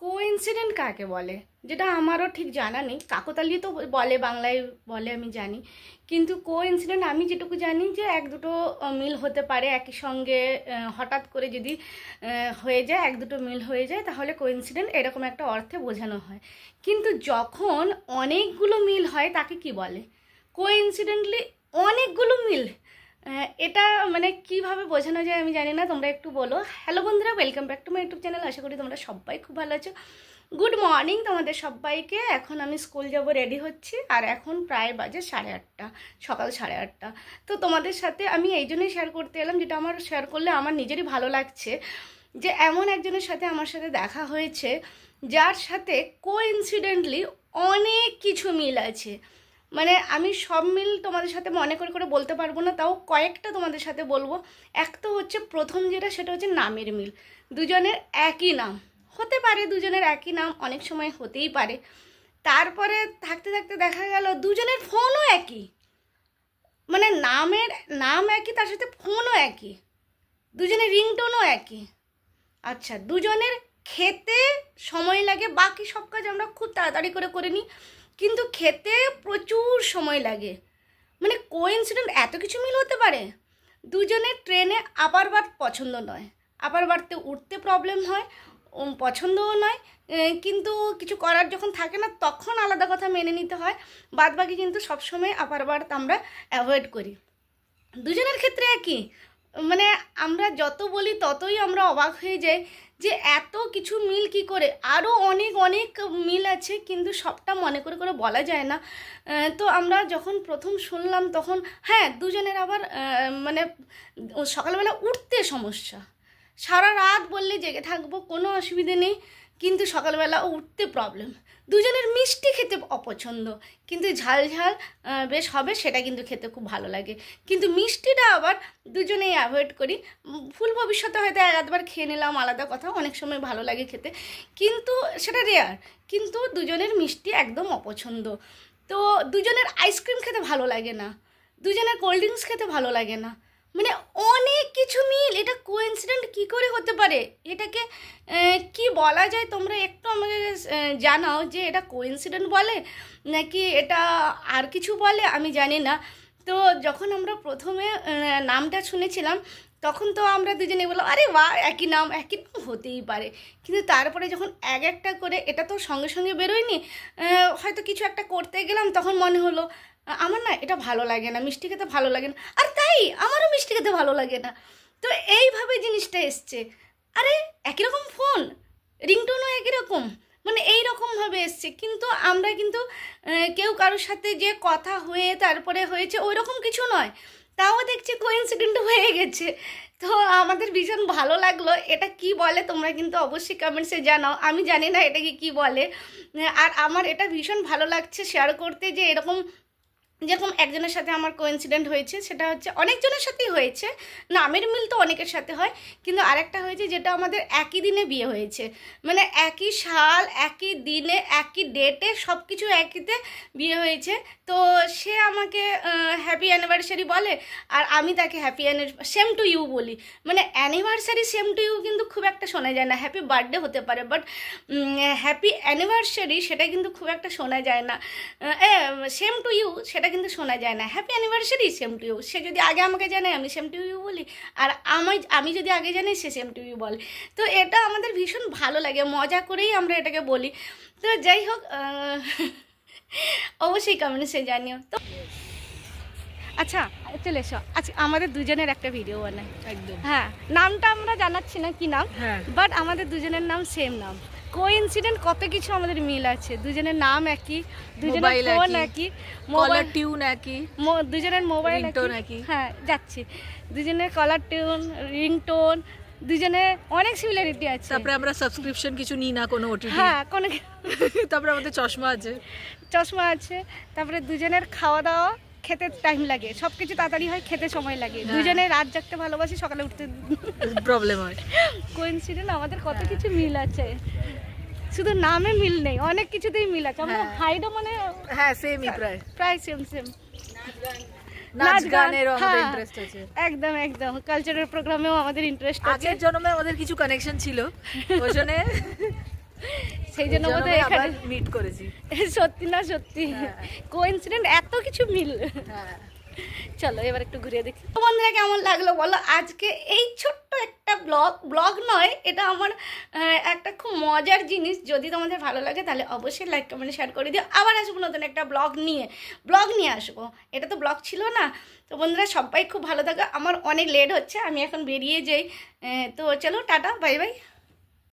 Coincident কাকে বলে যেটা আমারও ঠিক জানা নেই। কাকতালীয় তো বলে, বাংলায় বলে আমি জানি, কিন্তু কোইন্সিডেন্ট আমি যেটুকু জানি যে এক দুটো মিল হতে পারে একই সঙ্গে, হঠাৎ করে যদি হয়ে যায়, এক দুটো মিল হয়ে যায় তাহলে কোইন্সিডেন্ট এরকম একটা অর্থে বোঝানো হয়। কিন্তু যখন অনেকগুলো মিল হয় তাকে কি বলে? কোইন্সিডেন্টলি অনেকগুলো মিল, এটা মানে কিভাবে বোঝানো যায় আমি জানি না, তোমরা একটু বলো। হ্যালো বন্ধুরা, welcome back to my YouTube channel. আশা করি তোমরা সবাই খুব ভালো আছো। গুড মর্নিং তোমাদের সবাইকে। এখন আমি স্কুল যাব, রেডি হচ্ছি, আর এখন প্রায় বাজে 8:30, সকাল 8:30। তো তোমাদের সাথে আমি এই জন্যই শেয়ার করতে এলাম, যেটা আমার শেয়ার করলে আমার নিজেরই ভালো লাগছে, যে এমন একজনের সাথে আমার সাথে দেখা হয়েছে যার সাথে কোইন্সিডেন্টলি অনেক কিছু মিল আছে। মানে আমি সব মিল তোমাদের সাথে মনে করে বলতে পারবো না, তাও কয়েকটা তোমাদের সাথে বলবো। এক তো হচ্ছে প্রথম যেটা, সেটা হচ্ছে নামের মিল। দুজনের একই নাম হতে পারে, দুজনের একই নাম অনেক সময় হতেই পারে। তারপরে থাকতে থাকতে দেখা গেল দুজনের ফোনও একই, মানে নাম একই, তার সাথে ফোনও একই, দুজনের রিংটোনও একই। আচ্ছা, দুজনের খেতে সময় লাগে, বাকি সব কাজ আমরা খুব তাড়াতাড়ি করে নিই, কিন্তু খেতে প্রচুর সময় লাগে। মানে কোইন্সিডেন্ট এত কিছু মিল হতে পারে। দুজনের ট্রেনে আপার বার্থ পছন্দ নয়, আপার বার্থে উঠতে প্রবলেম হয়, পছন্দও নয়, কিন্তু কিছু করার যখন থাকে না তখন আলাদা কথা মেনে নিতে হয়। বাদ বাকি কিন্তু সবসময় আপার বার্থ আমরা অ্যাভয়েড করি। দুজনের ক্ষেত্রে একই, মানে আমরা যত বলি ততই আমরা অবাক হয়ে যাই যে এত কিছু মিল কি করে। আরও অনেক অনেক মিল আছে, কিন্তু সবটা মনে করে বলা যায় না। তো আমরা যখন প্রথম শুনলাম তখন হ্যাঁ, দুজনের আবার মানে সকালবেলা উঠতে সমস্যা, সারা রাত বললে জেগে থাকবো কোনো অসুবিধে নেই, কিন্তু সকালবেলা উঠতে প্রবলেম। দুজনের মিষ্টি খেতে অপছন্দ, কিন্তু ঝাল ঝাল বেশ হবে সেটা কিন্তু খেতে খুব ভালো লাগে, কিন্তু মিষ্টিটা আবার দুজনেই অ্যাভয়েড করি। ফুল ভবিষ্যতে হয়তো একবার খেয়ে নিলাম, আলাদা কথা, অনেক সময় ভালো লাগে খেতে, কিন্তু সেটা রেয়ার। কিন্তু দুজনের মিষ্টি একদম অপছন্দ। তো দুজনের আইসক্রিম খেতে ভালো লাগে না, দুজনের কোল্ড ড্রিঙ্কস খেতে ভালো লাগে না, মানে অনেক কিছু মিল। এটা কোইন্সিডেন্ট কি করে হতে পারে? এটাকে কি বলা যায় তোমরা একটু আমাকে জানাও, যে এটা কোইন্সিডেন্ট বলে নাকি এটা আর কিছু বলে, আমি জানি না। তো যখন আমরা প্রথমে নামটা শুনেছিলাম তখন তো আমরা দুজনে বললাম আরে বাহ, একই নাম হতেই পারে। কিন্তু তারপরে যখন এক একটা করে, এটা তো সঙ্গে সঙ্গে বেরোয়নি, হয়তো কিছু একটা করতে গেলাম তখন মনে হলো আমার না এটা ভালো লাগে না, মিষ্টি খেতে ভালো লাগে না, আর তাই আমারও মিষ্টি খেতে ভালো লাগে না। তো এইভাবে জিনিসটা এসছে। আরে একই রকম ফোন, রিংটোনও একই রকম, মানে এই রকমভাবে এসছে, কিন্তু আমরা কিন্তু কেউ কারোর সাথে যে কথা হয়ে তারপরে হয়েছে ওই রকম কিছু নয়, তাও দেখছি কোইন্সিডেন্ট হয়ে গেছে। তো আমাদের ভীষণ ভালো লাগলো। এটা কি বলে তোমরা কিন্তু অবশ্যই কমেন্টসে জানাও, আমি জানি না এটাকে কি বলে। আর আমার এটা ভীষণ ভালো লাগছে শেয়ার করতে, যে এরকম যেরকম একজনের সাথে আমার কোইন্সিডেন্ট হয়েছে, সেটা হচ্ছে অনেকজনের সাথেই হয়েছে, নামের মিল তো অনেকের সাথে হয়, কিন্তু আরেকটা হয়েছে যেটা আমাদের একই দিনে বিয়ে হয়েছে, মানে একই সাল, একই দিনে, একই ডেটে, সব কিছু একইতে বিয়ে হয়েছে। তো সে আমাকে হ্যাপি অ্যানিভার্সারি বলে, আর আমি তাকে হ্যাপি সেম টু ইউ বলি। মানে অ্যানিভার্সারি সেম টু ইউ কিন্তু খুব একটা শোনা যায় না, হ্যাপি বার্থডে হতে পারে, বাট হ্যাপি অ্যানিভার্সারি সেটা কিন্তু খুব একটা শোনা যায় না। সেম টু ইউ সেটা কিন্তু শোনা যায় না, happy anniversary same to you. সে যদি আগে আমাকে জানে আমি সেম টু ইউ বলি, আর আমি যদি আগে জানি সে সেম টু ইউ বলে। তো এটা আমাদের ভীষণ ভালো লাগে, মজা করেই আমরা এটাকে বলি। তো যাই হোক, অবশ্যই কমেন্টসে জানিও। তো আচ্ছা চলে এসো, আজকে আমাদের দুজনের একটা ভিডিও বানাই একদম। হ্যাঁ, নামটা আমরা জানাচ্ছি না কি নাম, বাট আমাদের দুজনের নাম সেম নাম। কোইন্সিডেন্ট কত কিছু আমাদের মিল আছে, দুজনের নাম একই, দুজনের ফোন একই, মোবাইল টিউন একই, দুজনের মোবাইল একই। হ্যাঁ যাচ্ছি, দুজনের কলার টিউন, রিংটোন, দুজনে অনেক সিমিলারিটি আছে। তারপরে আমরা সাবস্ক্রিপশন কিছু নিই না কোনো ওটিটি, হ্যাঁ কোনো। তারপরে আমাদের চশমা আছে, তারপরে দুজনের খাওয়া দাওয়া, খেতে টাইম লাগে, সব কিছু তাড়াতাড়ি হয়, খেতে সময় লাগে, দুজনে রাত জাগতে ভালোবাসি, সকালে উঠতে প্রবলেম হয়। কোইন্সিডেন্ট আমাদের কত কিছু মিল আছে, শুধু নামে মিল নেই, অনেক কিছুতেই মিল আছে। আমরা হাইটও মানে হ্যাঁ সেমই, প্রায় সেম। নাচ গানেরও আমাদের ইন্টারেস্ট আছে, একদম কালচারাল প্রোগ্রামেও আমাদের ইন্টারেস্ট আছে। আগের জন্মে আমাদের কিছু কানেকশন ছিল, ওই জন্য সেই জন্য বোধহয় এখানে মিট করেছি। সত্যি না সত্যি কোইন্সিডেন্ট, এত কিছু মিল। চলো এবার একটু ঘুরে দেখি। তো বন্ধুরা কেমন লাগলো বলো আজকে এই ছোট্ট একটা ব্লগ নয়, এটা আমার একটা খুব মজার জিনিস। যদি তোমাদের ভালো লাগে তাহলে অবশ্যই লাইক কমেন্ট শেয়ার করে দিও। আবার আসবো নতুন একটা ব্লগ নিয়ে আসবো। এটা তো ব্লগ ছিল না। তো বন্ধুরা সবাই খুব ভালো থাকো। আমার অনেক লেট হচ্ছে, আমি এখন বেরিয়ে যাই। তো চলো টাটা, বাই বাই।